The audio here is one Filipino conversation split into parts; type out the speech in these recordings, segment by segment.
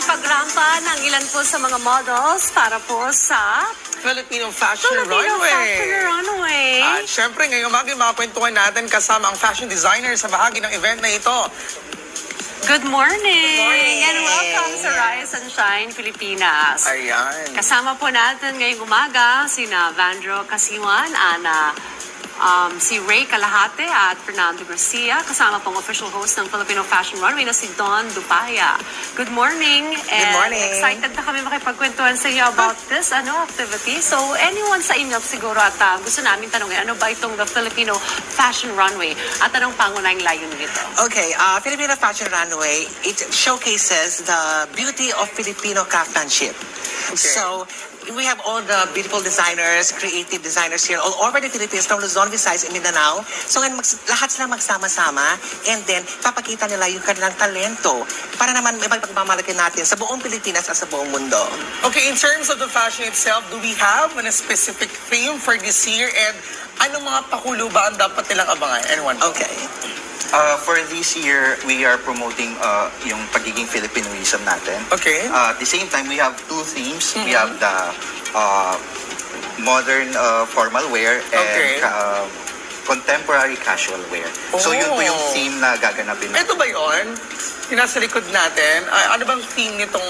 pagrampa ng ilan po sa mga models para po sa Filipino Fashion Filipino Runway. Fashion Runway. At syempre, ngayong umaga, makakwentuhan natin kasama ang fashion designer sa bahagi ng event na ito. Good morning! Good morning. And welcome sa Rise and Shine Pilipinas. Ayan. Kasama po natin ngayong umaga sina Vandro Casiwan, si Ray Calahate at Fernando Garcia. Kasama pong official host ng Filipino Fashion Runway na si Don Dupaya. Good morning. And morning. excited na kami makipagkwentuhan sa iyo about this activity. So anyone sa inyo siguro at gusto namin tanongin, ano ba itong the Filipino Fashion Runway? At anong pangunahing layunin nito? Okay, Filipino Fashion Runway, it showcases the beauty of Filipino craftsmanship. Okay. So, we have all the beautiful designers, creative designers here all over the Philippines, from Luzon, Visayas, and Mindanao. So, lahat sila magsama-sama and then papakita nila yung kanilang talento para naman may pagmamalaki natin sa buong Pilipinas at sa buong mundo. Okay, in terms of the fashion itself, do we have a specific theme for this year? And anong mga pakulo ba ang dapat nilang abangan? Anyone? Okay. For this year, we are promoting yung pagiging Filipinoism natin. Okay. At the same time, we have two themes. We have the modern formal wear and Okay. contemporary casual wear. So yun po yung Oh. theme na gaganapin natin. Ito ba yun? Yung nasa likod natin, ano bang theme nitong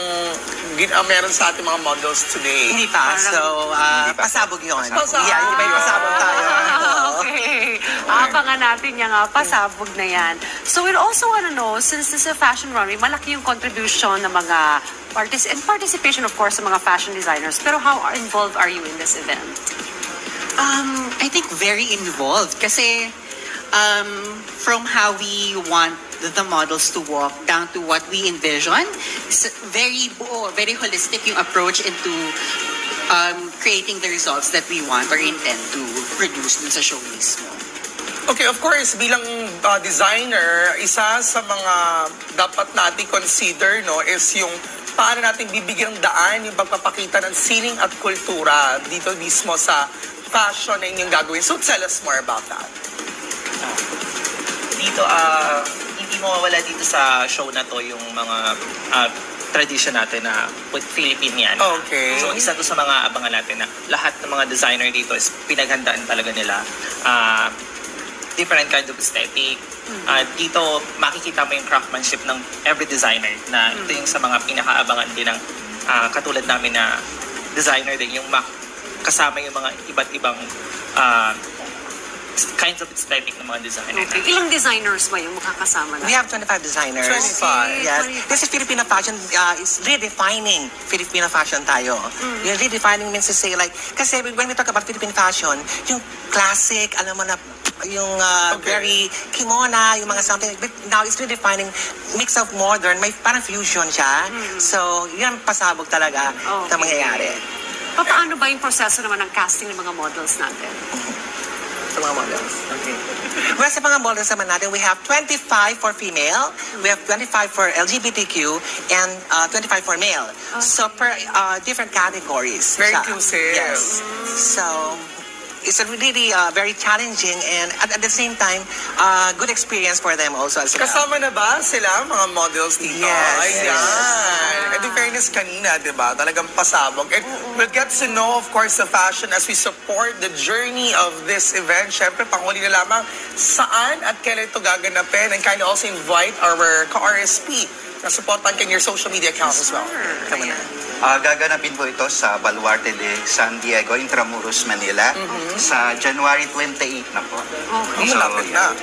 meron sa ating mga models today? Hindi pa. So, Hindi pa. pasabog yun. Pasabog. Yeah, may pasabog tayo. Okay. Abangan natin yung pasabog na yan. So we'd also want to know, since this is a fashion runway, malaki yung contribution ng mga artists and participation, of course, ng mga fashion designers. Pero how involved are you in this event? I think very involved kasi from how we want the models to walk down to what we envision, it's very buo, very holistic yung approach into creating the results that we want or intend to produce dun sa show mismo. Okay, of course, bilang designer, isa sa mga dapat natin consider no, is yung paano natin bibigyan daan yung pagpapakita ng sining at kultura dito mismo sa fashion na inyong gagawin. So tell us more about that. Dito, hindi mawawala dito sa show na to yung mga tradition natin na Philippine yan. Okay. So isa to sa mga abangan natin na lahat ng mga designer dito is pinaghandaan talaga nila different kind of aesthetic. Dito makikita mo yung craftsmanship ng every designer na ito yung sa mga pinakaabangan din ng katulad namin na designer din yung kasama yung mga iba't ibang kinds of aesthetic ng mga designer. Okay. Ilang designers ba yung makakasama na? We have 25 designers. 25. Yes. 25. This is Filipino fashion is redefining Filipino fashion tayo. Yung redefining means to say like, kasi when we talk about Filipino fashion, yung classic, alam mo na, yung very kimona, yung mga something. But now it's redefining mix of modern, may parang fusion siya. So, yun ang pasabog talaga na mangyayari. Paano ba yung proseso naman ng casting ng mga models natin? Sa mga models. Okay. Well, sa mga models naman natin, we have 25 for female, we have 25 for LGBTQ, and 25 for male. So, per different categories. Very siya. inclusive. Yes. So, it's a really very challenging and at the same time, good experience for them also as well. Kasama na ba sila, mga models dito? Yes. Ayan. And in fairness kanina, di ba? Talagang pasabog. And we'll get to know, of course, the fashion as we support the journey of this event. Siyempre, panghuli na lamang saan at kailan ito gaganapin. And kind of also invite our ka-RSP na supportan kan your social media accounts as well. Tama na. Gaganapin po ito sa Baluarte de San Diego, Intramuros, Manila sa January 28 na po. Okay. Malapit na.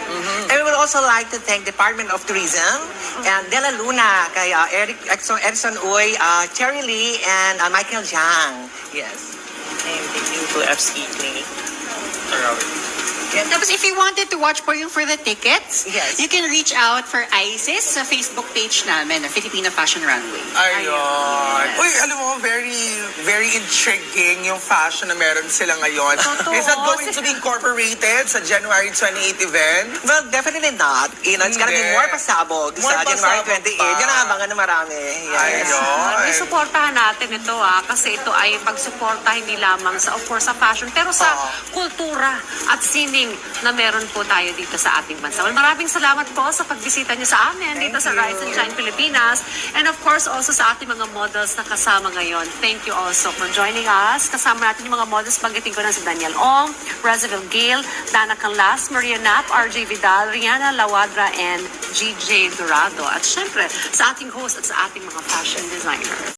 And we would also like to thank Department of Tourism and Dela Luna, kay Edson Uy, Cherry Lee, and Michael Jiang. Yes. And thank you to FC Clinic. Tapos if you wanted to watch po yung for the tickets, Yes. you can reach out for ISIS sa Facebook page namin, na Filipino Fashion Runway. Ayun. Yes. Uy, alam mo, very intriguing yung fashion na meron sila ngayon. Totoo. Is that going to be incorporated sa January 28 event? Well, definitely not. You know, it's gonna be Hindi. more pasabog More sa January pasabog 28. pa. Yun ang abangan na marami. Yes. Ayun. Isuportahan natin ito kasi ito ay pagsuporta hindi lamang sa, of course, sa fashion, pero sa kultura at sining everything na meron po tayo dito sa ating bansa. Well, maraming salamat po sa pagbisita niyo sa amin dito sa Rise and Shine Pilipinas. And of course, also sa ating mga models na kasama ngayon. Thank you also for joining us. Kasama natin yung mga models. Banggitin ko na si Daniel Ong, Razaville Gale, Dana Canlas, Maria Knapp, RJ Vidal, Rihanna Lawadra, and GJ Dorado. At syempre, sa ating host at sa ating mga fashion designer.